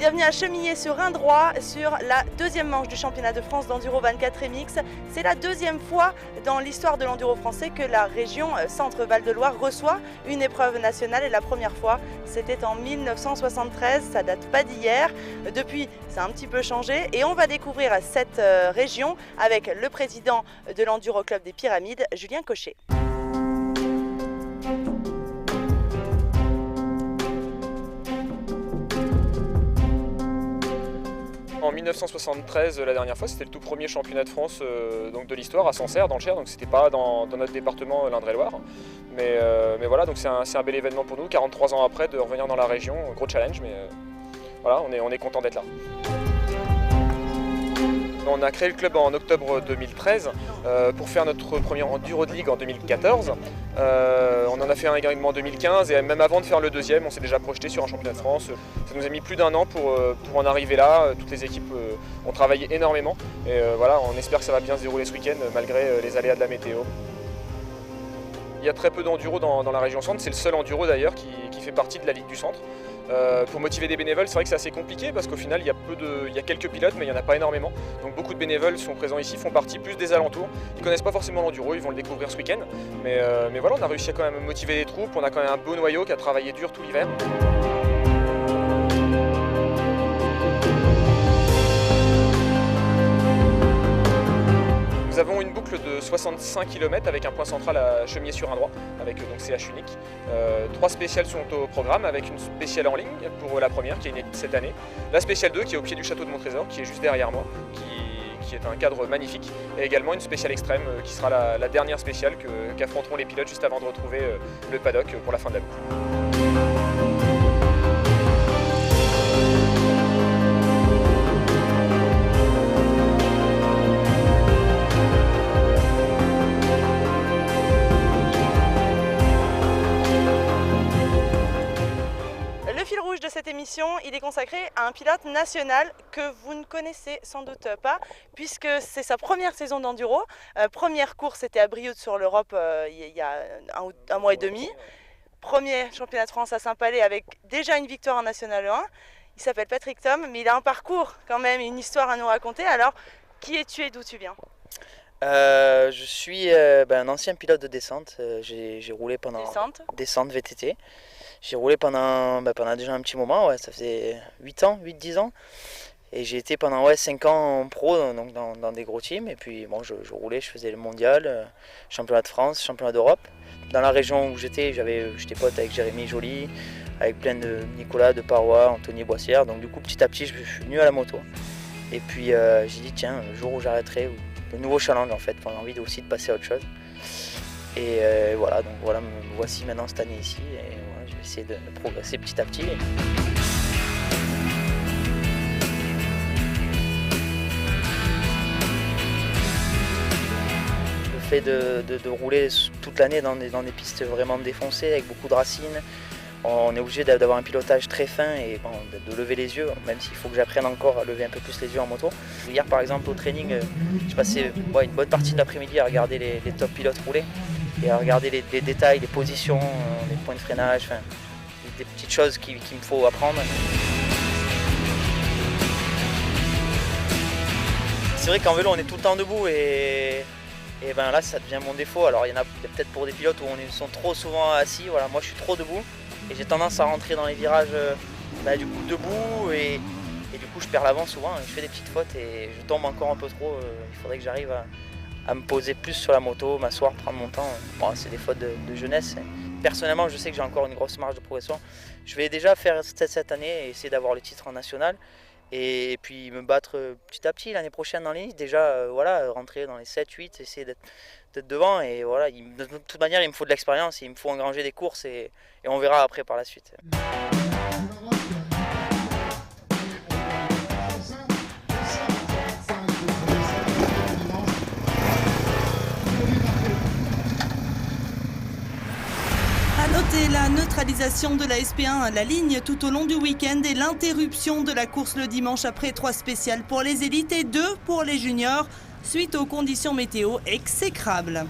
Bienvenue à Chemillé-sur-Indrois sur la deuxième manche du championnat de France d'Enduro 24 MX. C'est la deuxième fois dans l'histoire de l'enduro français que la région Centre-Val de Loire reçoit une épreuve nationale et la première fois c'était en 1973, ça date pas d'hier. Depuis ça a un petit peu changé et on va découvrir cette région avec le président de l'Enduro Club des Pyramides, Julien Cochet. En 1973, la dernière fois, c'était le tout premier championnat de France donc de l'histoire à Sancerre, dans le Cher, donc c'était pas dans notre département l'Indre-et-Loire. Mais voilà, donc c'est un bel événement pour nous, 43 ans après, de revenir dans la région, gros challenge, mais voilà, on est content d'être là. On a créé le club en octobre 2013 pour faire notre premier Enduro de Ligue en 2014. On en a fait un également en 2015 et même avant de faire le deuxième, on s'est déjà projeté sur un championnat de France. Ça nous a mis plus d'un an pour en arriver là. Toutes les équipes ont travaillé énormément et voilà, on espère que ça va bien se dérouler ce week-end malgré les aléas de la météo. Il y a très peu d'enduro dans la région centre, c'est le seul enduro d'ailleurs qui fait partie de la Ligue du Centre. Pour motiver des bénévoles, c'est vrai que c'est assez compliqué parce qu'au final il y a quelques pilotes mais il n'y en a pas énormément. Donc beaucoup de bénévoles sont présents ici, font partie plus des alentours. Ils ne connaissent pas forcément l'enduro, ils vont le découvrir ce week-end. Mais voilà, on a réussi à quand même motiver les troupes, on a quand même un beau noyau qui a travaillé dur tout l'hiver. Nous avons une boucle de 65 km avec un point central à Chemillé-sur-Indrois, avec donc CH unique. 3 spéciales sont au programme, avec une spéciale en ligne pour la première qui est inédite cette année. La spéciale 2 qui est au pied du château de Montrésor, qui est juste derrière moi, qui est un cadre magnifique. Et également une spéciale extrême qui sera la dernière spéciale qu'affronteront les pilotes juste avant de retrouver le paddock pour la fin de la boucle. De cette émission, il est consacré à un pilote national que vous ne connaissez sans doute pas, puisque c'est sa première saison d'enduro. Première course, c'était à Brioude-sur-l'Europe il y a un mois et demi. Premier championnat de France à Saint-Palais avec déjà une victoire en National 1. Il s'appelle Patrick Thom, mais il a un parcours quand même, une histoire à nous raconter. Alors, qui es-tu et d'où tu viens ? Je suis un ancien pilote de descente. J'ai roulé pendant descente VTT. J'ai roulé pendant déjà un petit moment, ouais, ça faisait 8-10 ans. Et j'ai été pendant 5 ans en pro, donc dans des gros teams. Et puis bon, je roulais, je faisais le mondial, championnat de France, championnat d'Europe. Dans la région où j'étais pote avec Jérémy Joly, avec plein de Nicolas de Parois, Anthony Boissière. Donc du coup, petit à petit, je suis venu à la moto. Et puis j'ai dit, tiens, le jour où j'arrêterai, le nouveau challenge en fait, j'ai envie aussi de passer à autre chose. Et voilà, donc voilà, me voici maintenant cette année ici. Et voilà, je vais essayer de progresser petit à petit. Le fait de rouler toute l'année dans des pistes vraiment défoncées, avec beaucoup de racines, on est obligé d'avoir un pilotage très fin et bon, de lever les yeux, même s'il faut que j'apprenne encore à lever un peu plus les yeux en moto. Hier par exemple au training, j'ai passé une bonne partie de l'après-midi à regarder les top pilotes rouler et à regarder les détails, les positions, les points de freinage, enfin, des petites choses qu'il me faut apprendre. C'est vrai qu'en vélo on est tout le temps debout et ben là ça devient mon défaut. Alors il y en a peut-être pour des pilotes où on sont trop souvent assis, voilà, moi je suis trop debout et j'ai tendance à rentrer dans les virages du coup debout et du coup je perds l'avant souvent, je fais des petites fautes et je tombe encore un peu trop. Il faudrait que j'arrive à me poser plus sur la moto, m'asseoir, prendre mon temps. Bon, c'est des fautes de jeunesse. Personnellement, je sais que j'ai encore une grosse marge de progression. Je vais déjà faire cette année et essayer d'avoir le titre en national et puis me battre petit à petit l'année prochaine dans les listes. Déjà, rentrer dans les 7-8, essayer d'être devant. Et voilà, de toute manière, il me faut de l'expérience, il me faut engranger des courses et on verra après par la suite. Notez la neutralisation de la SP1 à la ligne tout au long du week-end et l'interruption de la course le dimanche après 3 spéciales pour les élites et 2 pour les juniors suite aux conditions météo exécrables.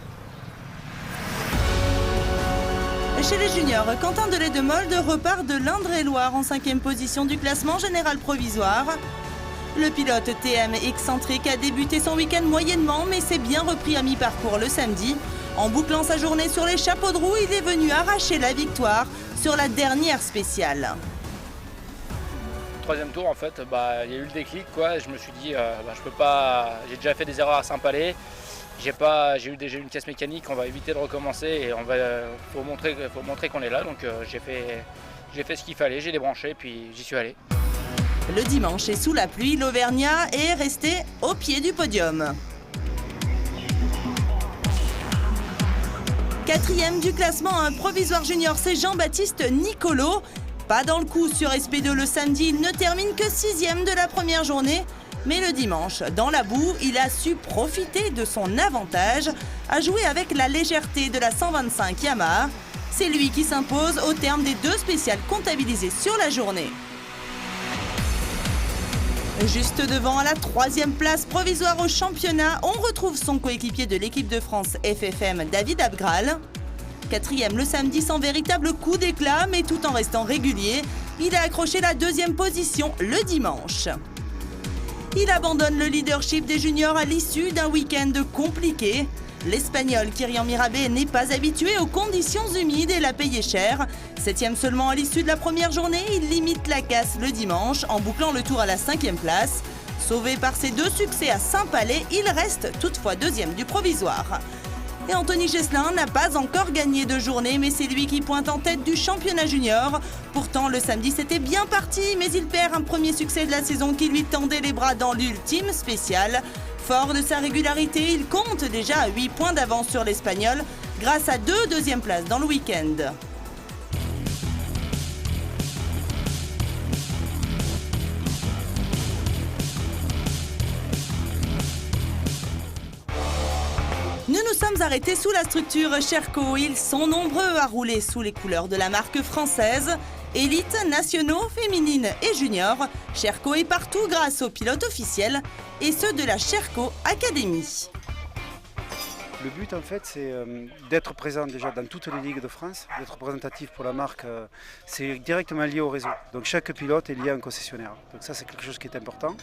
chez les juniors, Quentin Delay-de-Molde repart de l'Indre-et-Loire en 5e position du classement général provisoire. Le pilote TM excentrique a débuté son week-end moyennement, mais s'est bien repris à mi-parcours le samedi. En bouclant sa journée sur les chapeaux de roue, il est venu arracher la victoire sur la dernière spéciale. Troisième tour, en fait, il y a eu le déclic, quoi. Je me suis dit, je peux pas. J'ai déjà fait des erreurs à Saint-Palais. J'ai eu déjà une caisse mécanique. On va éviter de recommencer et faut montrer qu'on est là. Donc j'ai fait ce qu'il fallait. J'ai débranché, puis j'y suis allé. Le dimanche, et sous la pluie, l'Auvergnat est resté au pied du podium. 4e du classement provisoire junior, c'est Jean-Baptiste Nicolo. Pas dans le coup sur SP2 le samedi, il ne termine que 6e de la première journée. Mais le dimanche, dans la boue, il a su profiter de son avantage, à jouer avec la légèreté de la 125 Yamaha. C'est lui qui s'impose au terme des 2 spéciales comptabilisées sur la journée. Juste devant, à la 3e place provisoire au championnat, on retrouve son coéquipier de l'équipe de France FFM, David Abgral. 4e le samedi sans véritable coup d'éclat, mais tout en restant régulier, il a accroché la 2e position le dimanche. Il abandonne le leadership des juniors à l'issue d'un week-end compliqué. L'Espagnol Kyrian Mirabé n'est pas habitué aux conditions humides et l'a payé cher. 7e seulement à l'issue de la première journée, il limite la casse le dimanche en bouclant le tour à la 5e place. Sauvé par ses 2 succès à Saint-Palais, il reste toutefois 2e du provisoire. Et Anthony Gesselin n'a pas encore gagné de journée, mais c'est lui qui pointe en tête du championnat junior. Pourtant, le samedi, c'était bien parti, mais il perd un premier succès de la saison qui lui tendait les bras dans l'ultime spéciale. Fort de sa régularité, il compte déjà à 8 points d'avance sur l'Espagnol, grâce à 2 deuxièmes places dans le week-end. Nous nous sommes arrêtés sous la structure Sherco. Ils sont nombreux à rouler sous les couleurs de la marque française. Élites, nationaux, féminines et juniors, Sherco est partout grâce aux pilotes officiels et ceux de la Sherco Academy. Le but en fait c'est d'être présent déjà dans toutes les ligues de France, d'être représentatif pour la marque, c'est directement lié au réseau. Donc chaque pilote est lié à un concessionnaire. Donc ça c'est quelque chose qui est important.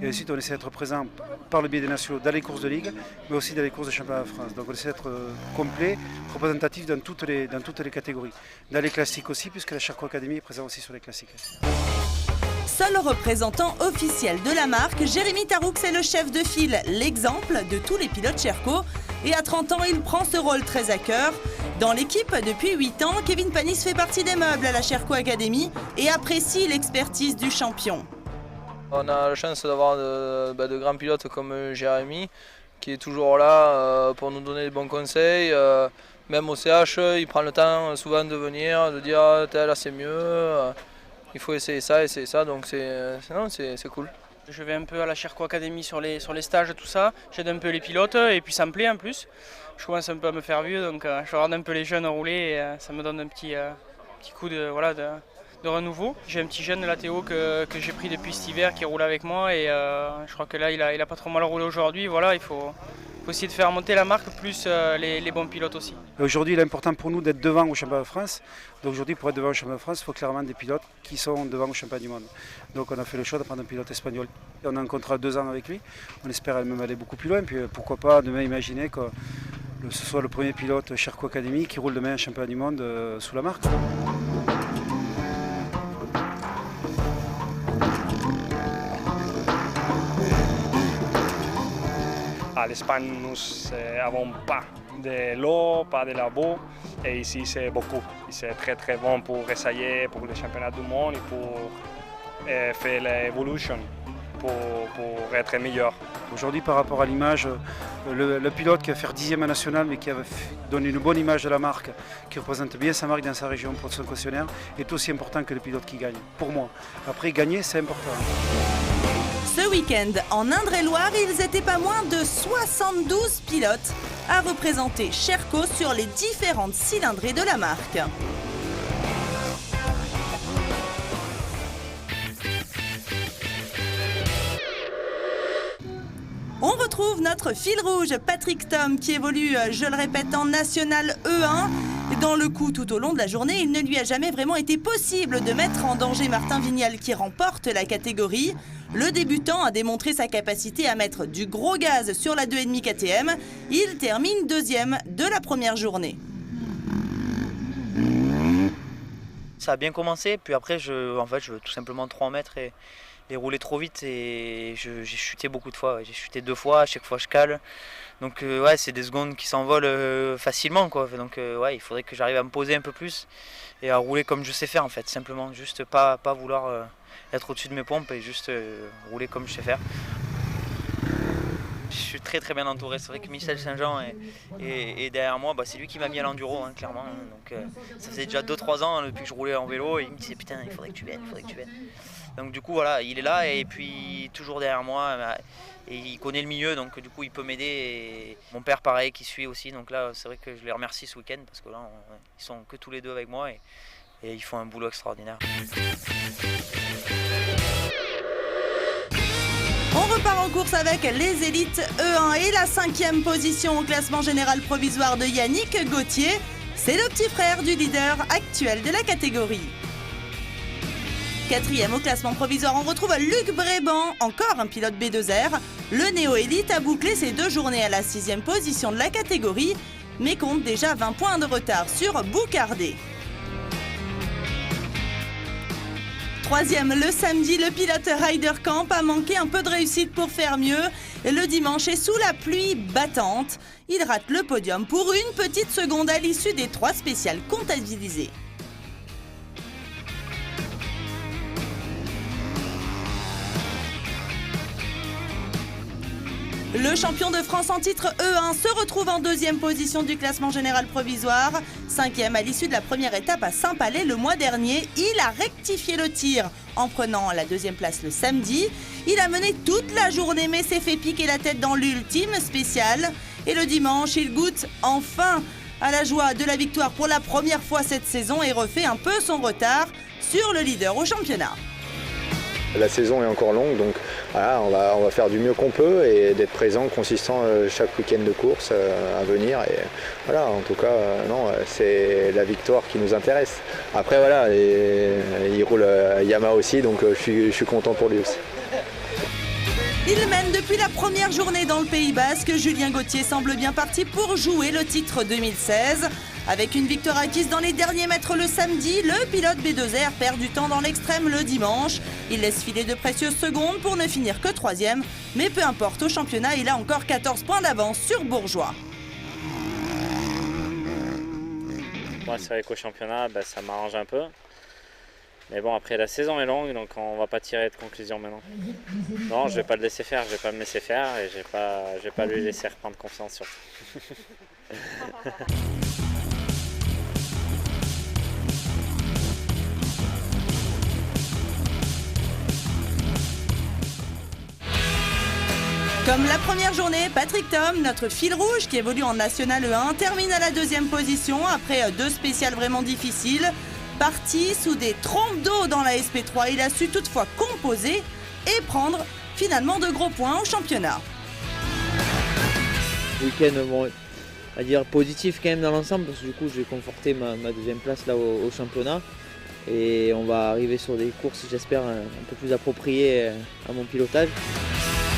Et ensuite on essaie d'être présent par le biais des nationaux dans les courses de ligue, mais aussi dans les courses de championnat de France. Donc on essaie d'être complet, représentatif dans toutes les catégories. Dans les classiques aussi, puisque la Sherco Academy est présente aussi sur les classiques. Seul représentant officiel de la marque, Jérémy Taroux est le chef de file, l'exemple de tous les pilotes Sherco. Et à 30 ans, il prend ce rôle très à cœur. Dans l'équipe, depuis 8 ans, Kevin Panis fait partie des meubles à la Sherco Academy et apprécie l'expertise du champion. On a la chance d'avoir de grands pilotes comme Jérémy, qui est toujours là pour nous donner des bons conseils. Même au CH, il prend le temps souvent de venir, de dire là c'est mieux. Il faut essayer ça, donc c'est cool. Je vais un peu à la Sherco Academy sur les stages, tout ça. J'aide un peu les pilotes et puis ça me plaît en plus. Je commence un peu à me faire vieux, donc je regarde un peu les jeunes rouler et ça me donne un petit coup de renouveau. J'ai un petit jeune, la Théo, que j'ai pris depuis cet hiver, qui roule avec moi et je crois que là il a pas trop mal roulé aujourd'hui. Voilà, il faut essayer de faire monter la marque, plus les bons pilotes aussi. Aujourd'hui, il est important pour nous d'être devant au championnat de France. Donc aujourd'hui, pour être devant au championnat de France, il faut clairement des pilotes qui sont devant au championnat du monde. Donc on a fait le choix de prendre un pilote espagnol. Et on a un contrat de 2 ans avec lui. On espère même aller beaucoup plus loin. Puis pourquoi pas demain imaginer que ce soit le premier pilote Sherco Academy qui roule demain un championnat du monde sous la marque. À l'Espagne, nous n'avons pas de l'eau, pas de la boue, et ici c'est beaucoup. C'est très très bon pour essayer pour les championnats du monde et pour faire l'évolution, pour être meilleur. Aujourd'hui, par rapport à l'image, le pilote qui va faire 10e national, mais qui donne une bonne image de la marque, qui représente bien sa marque dans sa région pour son concessionnaire, est aussi important que le pilote qui gagne, pour moi. Après, gagner, c'est important. Ce week-end, en Indre-et-Loire, ils étaient pas moins de 72 pilotes à représenter Sherco sur les différentes cylindrées de la marque. On retrouve notre fil rouge, Patrick Thom, qui évolue, je le répète, en National E1. Dans le coup, tout au long de la journée, il ne lui a jamais vraiment été possible de mettre en danger Martin Vignal qui remporte la catégorie. Le débutant a démontré sa capacité à mettre du gros gaz sur la 2,5 KTM. Il termine deuxième de la première journée. Ça a bien commencé, puis après je veux tout simplement 3 mètres et rouler trop vite et j'ai chuté beaucoup de fois. Ouais. J'ai chuté 2 fois, à chaque fois je cale. Donc ouais, c'est des secondes qui s'envolent facilement quoi. Donc ouais, il faudrait que j'arrive à me poser un peu plus et à rouler comme je sais faire en fait, simplement. Juste pas vouloir être au-dessus de mes pompes et juste rouler comme je sais faire. Je suis très très bien entouré. C'est vrai que Michel Saint-Jean est derrière moi. C'est lui qui m'a mis à l'enduro, hein, clairement. Donc ça faisait déjà 2-3 ans depuis que je roulais en vélo et il me disait putain, il faudrait que tu viennes, il faudrait que tu viennes. Donc du coup voilà, il est là et puis toujours derrière moi et il connaît le milieu, donc du coup il peut m'aider. Et mon père pareil qui suit aussi. Donc là c'est vrai que je les remercie ce week-end parce que là ils sont que tous les deux avec moi et ils font un boulot extraordinaire. On repart en course avec les élites E1 et la 5e position au classement général provisoire de Yannick Gauthier. C'est le petit frère du leader actuel de la catégorie. 4e au classement provisoire, on retrouve Luc Bréban, encore un pilote B2R. Le néo-élite a bouclé ses 2 journées à la 6e position de la catégorie, mais compte déjà 20 points de retard sur Boucardé. 3e le samedi, le pilote Ryder Camp a manqué un peu de réussite pour faire mieux. Le dimanche est sous la pluie battante. Il rate le podium pour une petite seconde à l'issue des 3 spéciales comptabilisées. Le champion de France en titre E1 se retrouve en 2e position du classement général provisoire. 5e à l'issue de la première étape à Saint-Palais le mois dernier. Il a rectifié le tir en prenant la 2e place le samedi. Il a mené toute la journée mais s'est fait piquer la tête dans l'ultime spéciale. Et le dimanche, il goûte enfin à la joie de la victoire pour la première fois cette saison et refait un peu son retard sur le leader au championnat. La saison est encore longue, donc voilà, on va faire du mieux qu'on peut et d'être présent, consistant chaque week-end de course à venir. Et voilà, en tout cas, non, c'est la victoire qui nous intéresse. Après, voilà, il roule à Yamaha aussi, donc je suis content pour lui aussi. Il mène depuis la première journée dans le Pays Basque. Julien Gauthier semble bien parti pour jouer le titre 2016. Avec une victoire acquise dans les derniers mètres le samedi, le pilote B2R perd du temps dans l'extrême le dimanche. Il laisse filer de précieuses secondes pour ne finir que 3e. Mais peu importe, au championnat, il a encore 14 points d'avance sur Bourgeois. Moi, c'est vrai qu'au championnat, ça m'arrange un peu. Mais bon, après la saison est longue, donc on va pas tirer de conclusion maintenant. Non, je vais pas le laisser faire, je vais pas me laisser faire et je vais pas lui laisser reprendre confiance surtout. Comme la première journée, Patrick Thom, notre fil rouge qui évolue en National E1, termine à la 2e position après 2 spéciales vraiment difficiles. Parti sous des trompes d'eau dans la SP3, il a su toutefois composer et prendre finalement de gros points au championnat. Week-end, bon, à dire positif quand même dans l'ensemble parce que du coup j'ai conforté ma 2e place là au championnat et on va arriver sur des courses j'espère un peu plus appropriées à mon pilotage.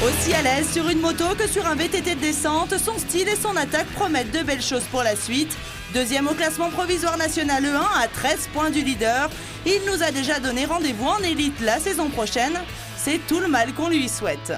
Aussi à l'aise sur une moto que sur un VTT de descente, son style et son attaque promettent de belles choses pour la suite. 2e au classement provisoire national E1 à 13 points du leader. Il nous a déjà donné rendez-vous en élite la saison prochaine. C'est tout le mal qu'on lui souhaite.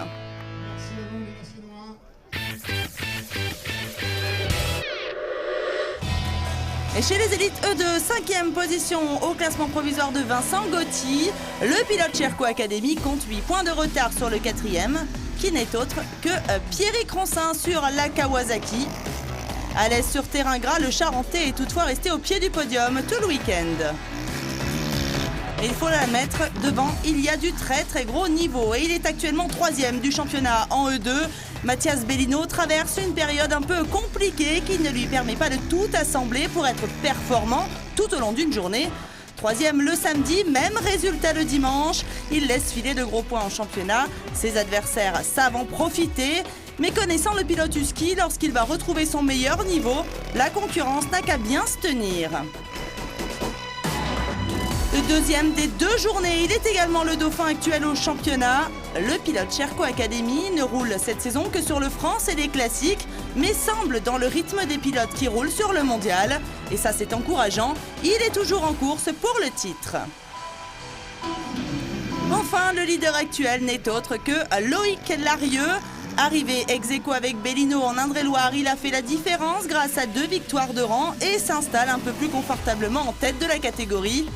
Et chez les élites E2, 5e position au classement provisoire de Vincent Gauthier. Le pilote Sherco Academy compte 8 points de retard sur le 4e, qui n'est autre que Pierrick Roncin sur la Kawasaki. À l'aise sur terrain gras, le Charentais est toutefois resté au pied du podium tout le week-end. Et il faut l'admettre, devant, il y a du très très gros niveau. Et il est actuellement 3e du championnat en E2. Mathias Bellino traverse une période un peu compliquée qui ne lui permet pas de tout assembler pour être performant tout au long d'une journée. 3e le samedi, même résultat le dimanche. Il laisse filer de gros points en championnat. Ses adversaires savent en profiter. Mais connaissant le pilote Husky, lorsqu'il va retrouver son meilleur niveau, la concurrence n'a qu'à bien se tenir. Le deuxième des 2 journées, il est également le dauphin actuel au championnat. Le pilote Sherco Academy ne roule cette saison que sur le France et les classiques, mais semble dans le rythme des pilotes qui roulent sur le mondial. Et ça, c'est encourageant. Il est toujours en course pour le titre. Enfin, le leader actuel n'est autre que Loïc Larieux. Arrivé ex-aequo avec Bellino en Indre-et-Loire, il a fait la différence grâce à 2 victoires de rang et s'installe un peu plus confortablement en tête de la catégorie.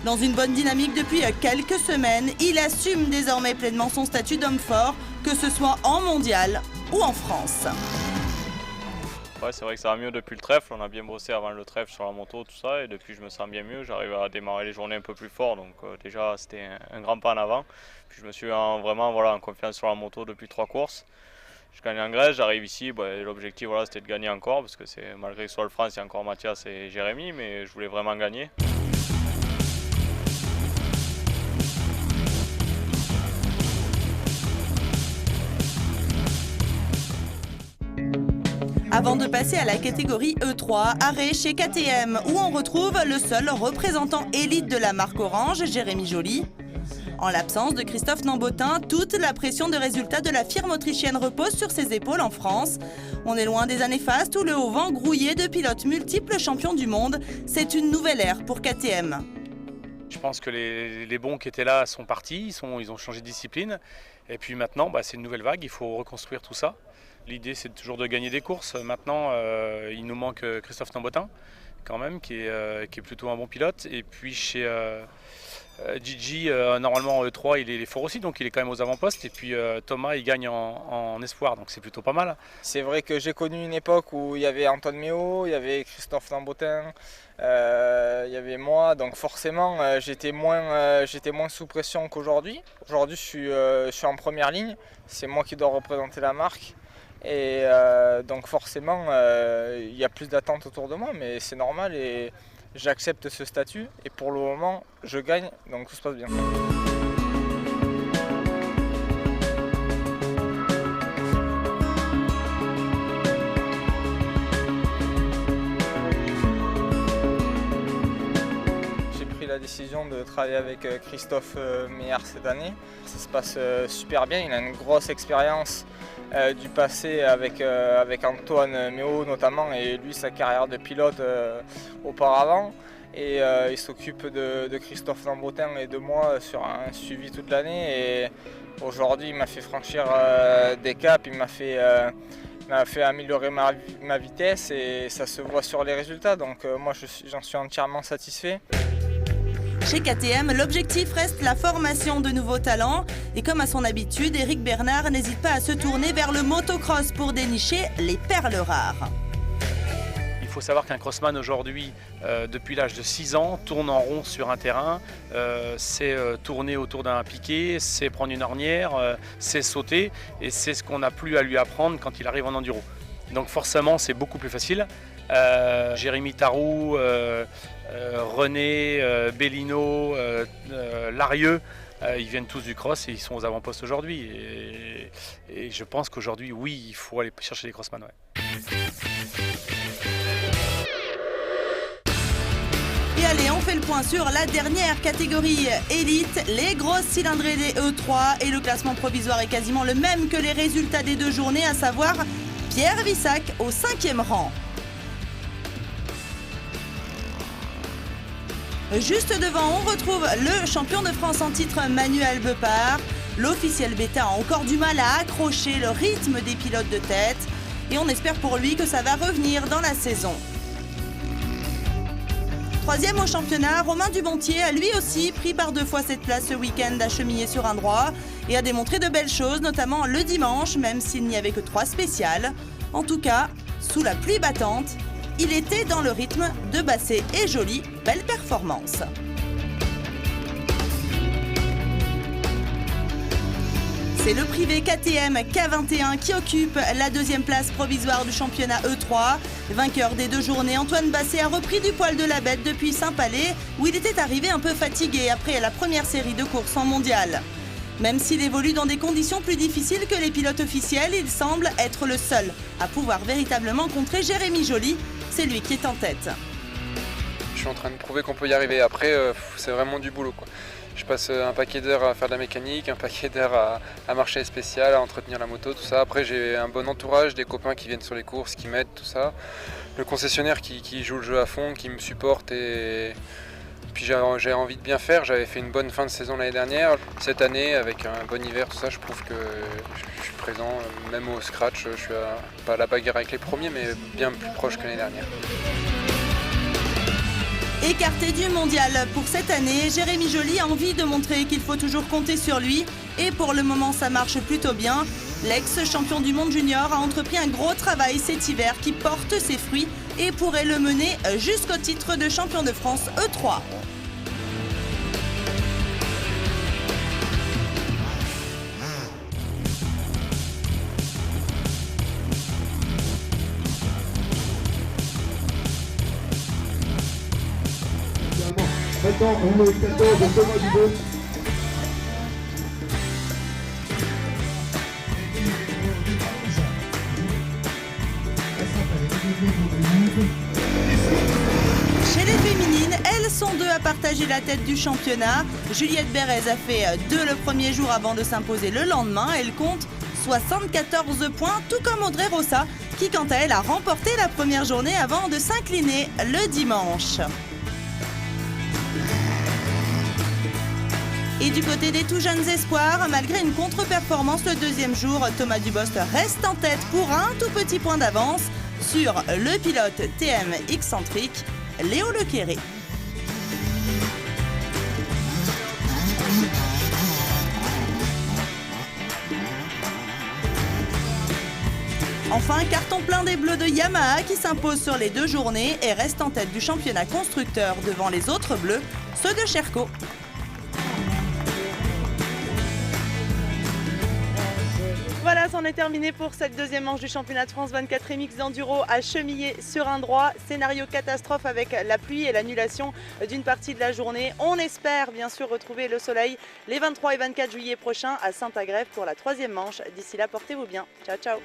Dans une bonne dynamique depuis quelques semaines, il assume désormais pleinement son statut d'homme fort, que ce soit en mondial ou en France. Ouais, c'est vrai que ça va mieux depuis le trèfle, on a bien bossé avant le trèfle sur la moto, tout ça, et depuis je me sens bien mieux, j'arrive à démarrer les journées un peu plus fort, donc déjà c'était un grand pas en avant. Puis je me suis vraiment en confiance sur la moto depuis 3 courses. Je gagne en Grèce, j'arrive ici, l'objectif c'était de gagner encore, parce que malgré que ce soit le France, il y a encore Mathias et Jérémy, mais je voulais vraiment gagner. Avant de passer à la catégorie E3, arrêt chez KTM, où on retrouve le seul représentant élite de la marque Orange, Jérémy Joly. En l'absence de Christophe Nambotin, toute la pression de résultats de la firme autrichienne repose sur ses épaules en France. On est loin des années fastes où le haut vent grouillait de pilotes multiples champions du monde. C'est une nouvelle ère pour KTM. Je pense que les bons qui étaient là sont partis, ils ont changé de discipline. Et puis maintenant, c'est une nouvelle vague, il faut reconstruire tout ça. L'idée, c'est toujours de gagner des courses. Maintenant, il nous manque Christophe Nambotin, quand même, qui est plutôt un bon pilote. Et puis chez Gigi, normalement en E3, il est fort aussi, donc il est quand même aux avant-postes. Et puis Thomas, il gagne en espoir, donc c'est plutôt pas mal. C'est vrai que j'ai connu une époque où il y avait Antoine Méo, il y avait Christophe Nambotin, il y avait moi, donc forcément j'étais moins sous pression qu'aujourd'hui. Aujourd'hui, je suis en première ligne, c'est moi qui dois représenter la marque. Et donc forcément, il y a plus d'attentes autour de moi, mais c'est normal et j'accepte ce statut. Et pour le moment, je gagne, donc tout se passe bien. J'ai pris la décision de travailler avec Christophe Meillard cette année. Ça se passe super bien, il a une grosse expérience du passé avec Antoine Méo notamment, et lui sa carrière de pilote auparavant, et il s'occupe de Christophe Nambotin et de moi sur un suivi toute l'année, et aujourd'hui il m'a fait franchir des caps, il m'a fait améliorer ma vitesse, et ça se voit sur les résultats, donc moi j'en suis entièrement satisfait. Chez KTM, l'objectif reste la formation de nouveaux talents. Et comme à son habitude, Éric Bernard n'hésite pas à se tourner vers le motocross pour dénicher les perles rares. Il faut savoir qu'un crossman aujourd'hui, depuis l'âge de 6 ans, tourne en rond sur un terrain. C'est tourner autour d'un piquet, c'est prendre une ornière, c'est sauter. Et c'est ce qu'on n'a plus à lui apprendre quand il arrive en enduro. Donc forcément, c'est beaucoup plus facile. Jérémy Tarou, René, Bellino, Larieux, ils viennent tous du cross et ils sont aux avant-postes aujourd'hui. Et je pense qu'aujourd'hui, oui, il faut aller chercher les crossman. Ouais. Et allez, on fait le point sur la dernière catégorie élite, les grosses cylindrées des E3. Et le classement provisoire est quasiment le même que les résultats des 2 journées, à savoir Pierre Vissac au 5e rang. Juste devant, on retrouve le champion de France en titre Manuel Beupart. L'officiel bêta a encore du mal à accrocher le rythme des pilotes de tête et on espère pour lui que ça va revenir dans la saison. 3e au championnat, Romain Dubontier a lui aussi pris par 2 fois cette place ce week-end à chemiller sur un droit et a démontré de belles choses, notamment le dimanche, même s'il n'y avait que 3 spéciales. En tout cas, sous la pluie battante, il était dans le rythme de Basset et Joly. Belle performance. C'est le privé KTM K21 qui occupe la 2e place provisoire du championnat E3. 2023. Vainqueur des 2 journées, Antoine Basset a repris du poil de la bête depuis Saint-Palais, où il était arrivé un peu fatigué après la première série de courses en mondial. Même s'il évolue dans des conditions plus difficiles que les pilotes officiels, il semble être le seul à pouvoir véritablement contrer Jérémy Joly. C'est lui qui est en tête. Je suis en train de prouver qu'on peut y arriver. Après, c'est vraiment du boulot, quoi. Je passe un paquet d'heures à faire de la mécanique, un paquet d'heures à marcher spécial, à entretenir la moto, tout ça. Après, j'ai un bon entourage, des copains qui viennent sur les courses, qui m'aident, tout ça. Le concessionnaire qui joue le jeu à fond, qui me supporte et puis j'ai envie de bien faire. J'avais fait une bonne fin de saison l'année dernière. Cette année, avec un bon hiver, tout ça, je prouve que je suis présent, même au scratch. Je suis pas à la bagarre avec les premiers, mais bien plus proche que l'année dernière. Écarté du mondial pour cette année, Jérémy Joly a envie de montrer qu'il faut toujours compter sur lui. Et pour le moment, ça marche plutôt bien. L'ex-champion du monde junior a entrepris un gros travail cet hiver qui porte ses fruits et pourrait le mener jusqu'au titre de champion de France E3. Maintenant, on est 14 de Thomas Dubos. Chez les féminines, elles sont 2 à partager la tête du championnat. Juliette Bérez a fait 2 le premier jour avant de s'imposer le lendemain. Elle compte 74 points, tout comme Audrey Rossa, qui quant à elle a remporté la première journée avant de s'incliner le dimanche. Et du côté des tout jeunes espoirs, malgré une contre-performance le 2e jour, Thomas Dubost reste en tête pour un tout petit point d'avance sur le pilote TM excentrique, Léo Lequéré. Enfin, carton plein des Bleus de Yamaha qui s'impose sur les 2 journées et reste en tête du championnat constructeur devant les autres Bleus, ceux de Sherco. Voilà, c'en est terminé pour cette 2e manche du championnat de France 24 MX d'enduro à Chemillé sur un droit. Scénario catastrophe avec la pluie et l'annulation d'une partie de la journée. On espère bien sûr retrouver le soleil les 23 et 24 juillet prochains à Saint-Agrève pour la 3e manche. D'ici là, portez-vous bien. Ciao, ciao.